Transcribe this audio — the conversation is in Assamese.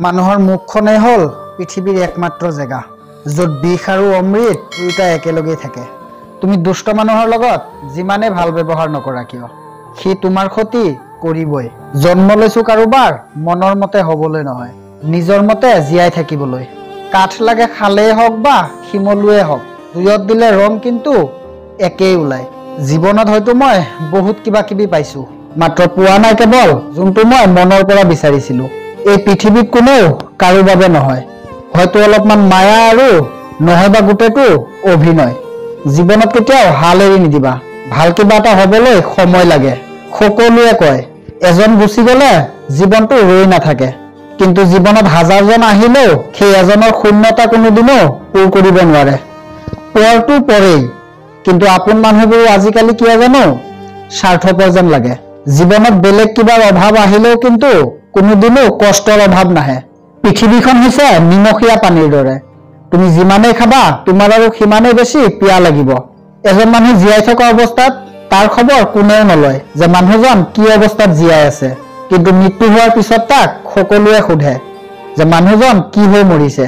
মানুহৰ মুখখনেই হ'ল পৃথিৱীৰ একমাত্ৰ জেগা য'ত বিষ আৰু অমৃত দুয়োটা একেলগে থাকে। তুমি দুষ্ট মানুহৰ লগত যিমানে ভাল ব্যৱহাৰ নকৰা কিয় সি তোমাৰ ক্ষতি কৰিবই। জন্ম লৈছো কাৰোবাৰ মনৰ মতে হ'বলৈ নহয়, নিজৰ মতে জীয়াই থাকিবলৈ। কাঠ লাগে খালেই হওক বা শিমলুৱে হওক, জুইত দিলে ৰং কিন্তু একেই ওলায়। জীৱনত হয়তো মই বহুত কিবা কিবি পাইছো, মাত্ৰ পোৱা নাই কেৱল যোনটো মই মনৰ পৰা বিচাৰিছিলো। এই পৃথিৱীত কোনেও কাৰো বাবে নহয়, হয়তো অলপমান মায়া আৰু নহয়বা গোটেইটো অভিনয়। জীৱনত কেতিয়াও হাল এৰি নিদিবা, ভাল কিবা এটা হ'বলৈ সময় লাগে। সকলোৱে কয় এজন গুচি গ'লে জীৱনটো ৰৈ নাথাকে, কিন্তু জীৱনত হাজাৰজন আহিলেও সেই এজনৰ শূন্যতা কোনোদিনো পূৰ কৰিব নোৱাৰে। পৰটো পৰেই, কিন্তু আপোন মানুহবোৰ আজিকালি কিয় জানো স্বাৰ্থপৰ যেন লাগে। জীৱনত বেলেগ কিবাৰ অভাৱ আহিলেও কিন্তু কোনোদিনো কষ্টৰ অভাৱ নাহে। পৃথিৱীখন হৈছে নিমখীয়া পানীৰ দৰে, তুমি যিমানেই খাবা তোমাৰ আৰু সিমানেই বেছি পিয়াহ লাগিব। এজন মানুহ জীয়াই থকা অৱস্থাত তাৰ খবৰ কোনেও নলয় যে মানুহজন কি অৱস্থাত জীয়াই আছে, কিন্তু মৃত্যু হোৱাৰ পিছত তাক সকলোৱে সোধে যে মানুহজন কি হৈ মৰিছে।